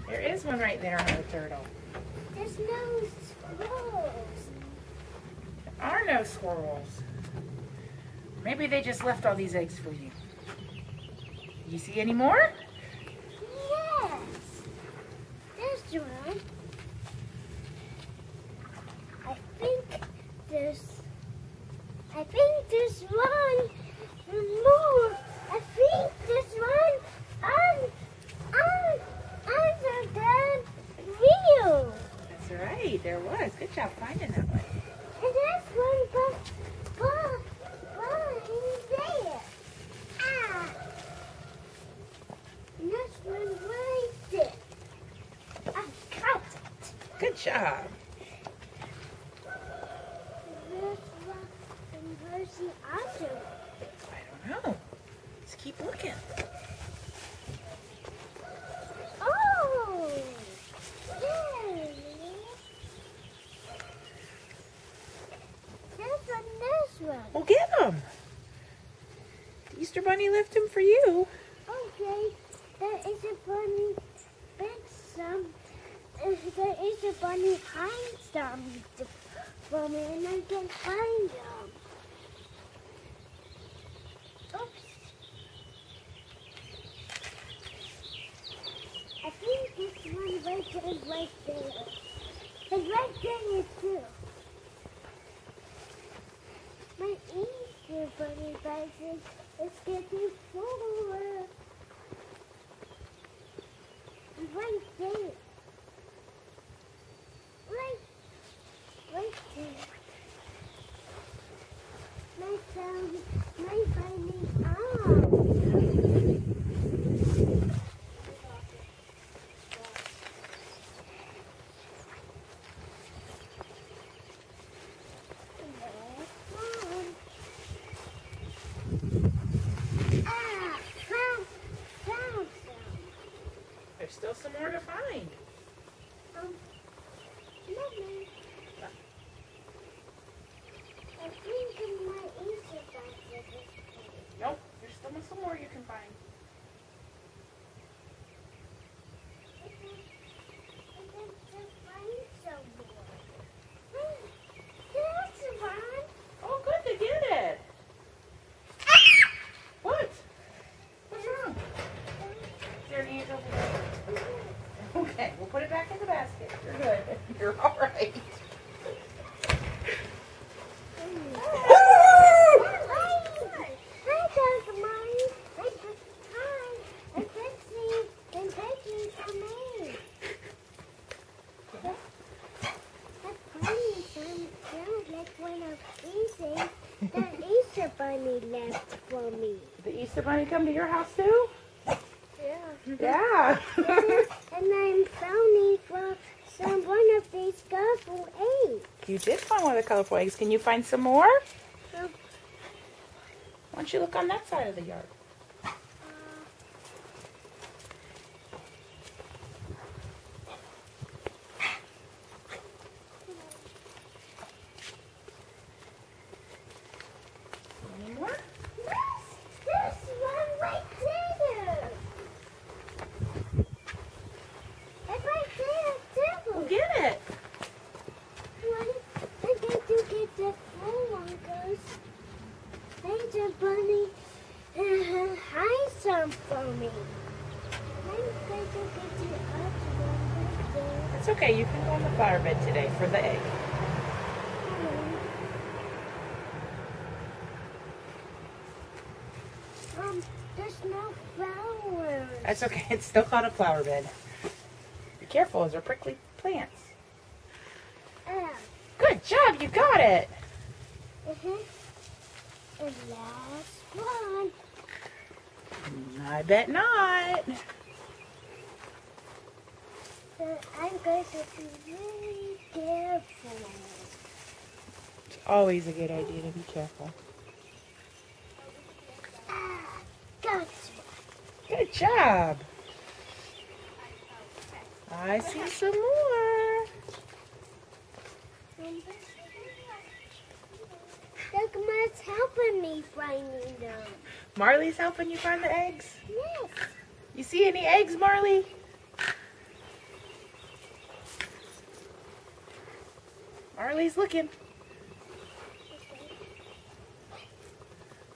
There is one right there on the turtle. There's no squirrels. There are no squirrels. Maybe they just left all these eggs for you. You see any more? Yes. There's one. I think there's one more. I think there's one under the wheel. That's right, there was. Good job finding that one. And there's one behind there. Ah. And there's one right there. I got it. Good job. Where's the other one? I don't know. Let's keep looking. Oh! Yay! There's this one. Well, get them. The Easter Bunny left them for you. Okay, there is a bunny with some. There is a bunny hide some for me, and I can find them. Oops. I think this one right there is right there. And right there is too. My Easter bunny basket is getting fuller. Right there. Right there. My finding out. Found some. There's still some more to find. Mommy. I think my Easter basket is full. Nope, there's still some more you can find. I can just find some more. There's one. Oh, good to get it. What? What's wrong? Is there an ant over there? Okay, we'll put it back in the basket. You're good. You're all right. The Easter bunny left for me. Did the Easter Bunny come to your house too? Yeah. Yeah. And I'm finding for one of these colorful eggs. You did find one of the colorful eggs. Can you find some more? Why don't you look on that side of the yard? Any more? There's one right there. It's right there too. Well, get it. I get to get the full one because Easter bunny hide some for me. I'm going to get the other one right there. It's okay. You can go on the flower bed today for the egg. There's no flowers. That's okay. It's still called a flower bed. Be careful. Those are prickly plants. Good job. You got it. And last one. I bet not. I'm going to be really careful. It's always a good idea to be careful. Got Good job. I see some more. Look, Mom's helping me finding them. Marley's helping you find the eggs? Yes. You see any eggs, Marley? Marley's looking.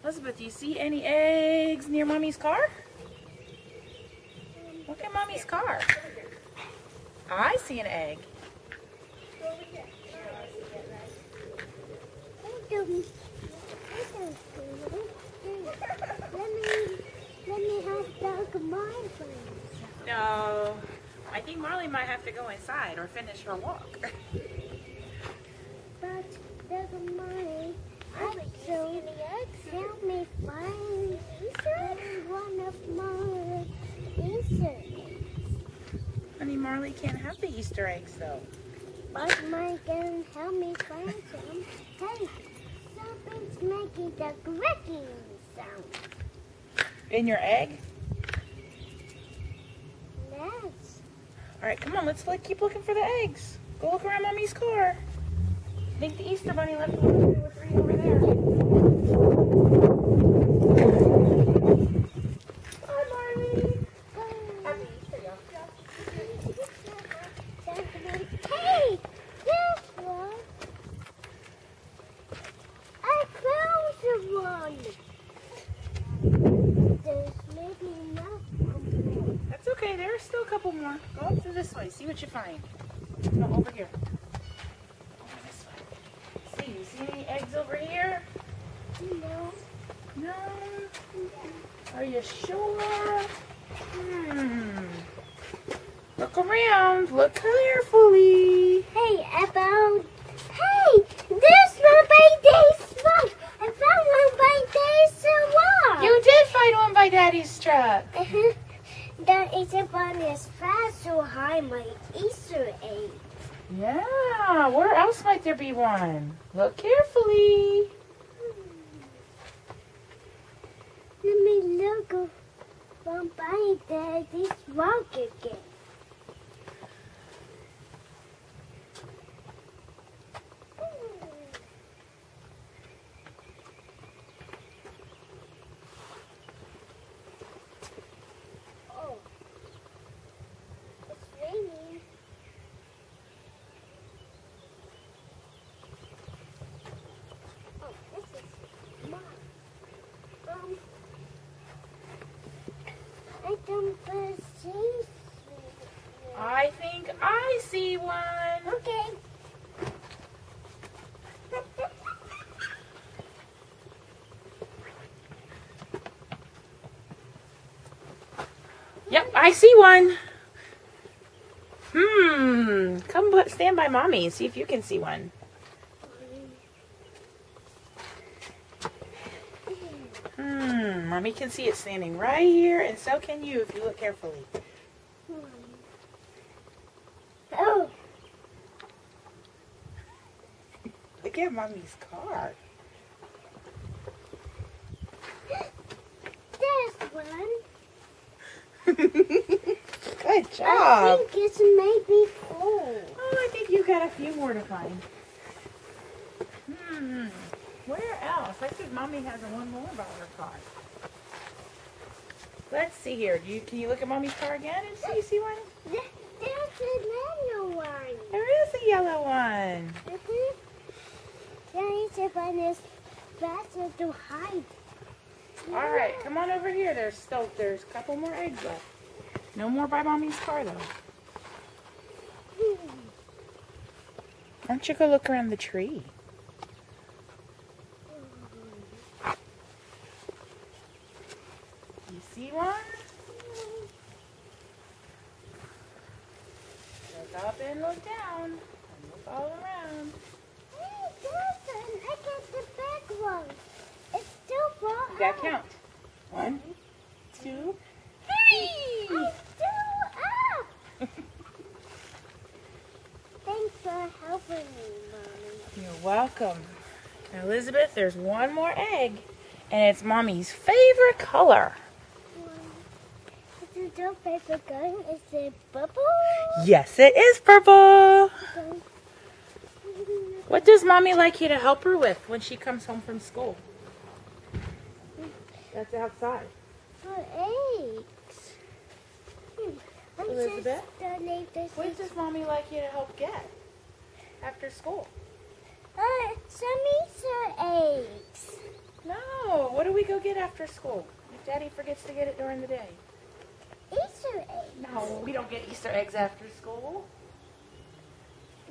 Elizabeth, do you see any eggs near Mommy's car? Look at Mommy's car. I see an egg. Let me have dog my friends. No, I think Marley might have to go inside or finish her walk. But dog mine, so help me find one of my Easter eggs. Honey, Marley can't have the Easter eggs though. But mine can help me find some. Hey, something's making the cracking sound. In your egg? Yes. All right, come on, let's keep looking for the eggs. Go look around Mommy's car. I think the Easter Bunny left one or two or three over there. Hi, Marley. Happy Easter, y'all. Hey, guess what? I found one. There's maybe enough more. That's okay, there's still a couple more. Go up through this way, see what you find. No, over here. Over this way. See, you see any eggs over here? No. No? Are you sure? Look around. Look carefully. Hey, Hey, there's my baby's truck. I found one by Daddy's truck. You did find one by Daddy's truck. That is about as fast to hide my Easter egg. Yeah. Where else might there be one? Look carefully. Let me look from by Daddy's truck again. Oh, it's raining. Oh, this is mine. I don't see. I think I see one. Okay. Yep, I see one. Come stand by Mommy and see if you can see one. Mommy can see it standing right here, and so can you if you look carefully. Oh, Look at Mommy's car. there's one. Good I job. think it's maybe full. Oh, I think you got a few more to find. Where else? I think Mommy has one more about her car. Let's see here. Can you look at Mommy's car again and see you see one? There's another one. There is a yellow one. There is a one that's faster to hide. All right, come on over here. There's a couple more eggs left. No more by Mommy's car though. Why don't you go look around the tree? You see one? Look up and look down. And look all around. Hey, Dawson, I got the big one. It's still brought You gotta up. count. 1, 2, 3. It's still up. Thanks for helping me, Mommy. You're welcome. Now, Elizabeth, there's one more egg, and it's Mommy's favorite color. Is it your favorite gun? Is it purple? Yes, it is purple. What does Mommy like you to help her with when she comes home from school? That's outside. For eggs. Elizabeth? Just donate this. What does Mommy like you to help get after school? Some Easter eggs. No, what do we go get after school? If Daddy forgets to get it during the day. Easter eggs. No, we don't get Easter eggs after school.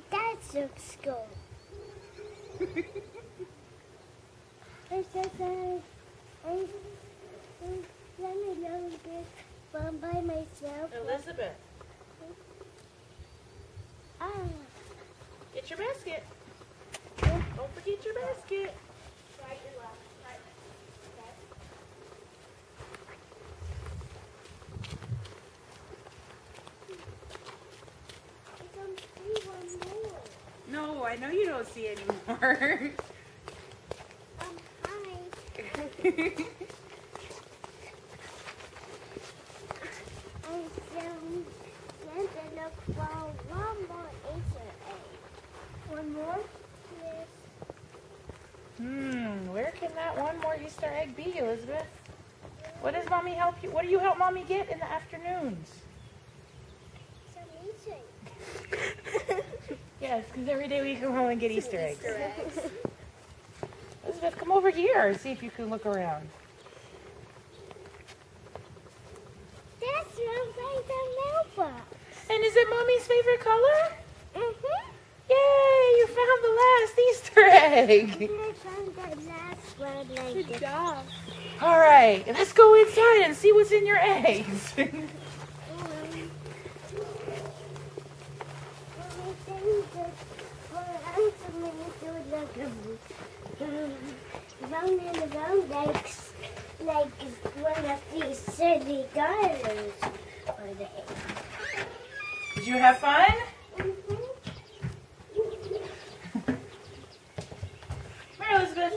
That's looks cool. Let me know this one by myself. Elizabeth, Ah, get your basket. Don't forget your basket. right and left. Right. I don't see one more. No, I know you don't see anymore. Hi. And then look for one more Easter egg. One more? Yes. Where can that one more Easter egg be, Elizabeth? What does Mommy help you? What do you help Mommy get in the afternoons? Some Easter eggs. Yes, because every day we come home and get Easter eggs. Easter eggs. Elizabeth, come over here and see if you can look around. That's my favorite mailbox. And is it Mommy's favorite color? Mm-hmm. Yay, you found the last Easter egg. I found that last one like Good job. All right, let's go inside and see what's in your eggs. Round and round like one of these silly dollars. Did you have fun? Come here, Elizabeth.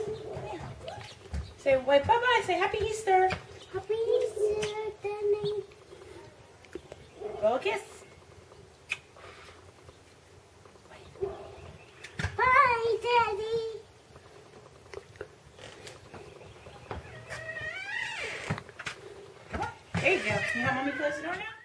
Say bye-bye. Say Happy Easter. Happy Easter, Danny. Go kiss. Bye, Daddy. Come on. There you go. Can you help Mommy close the door now?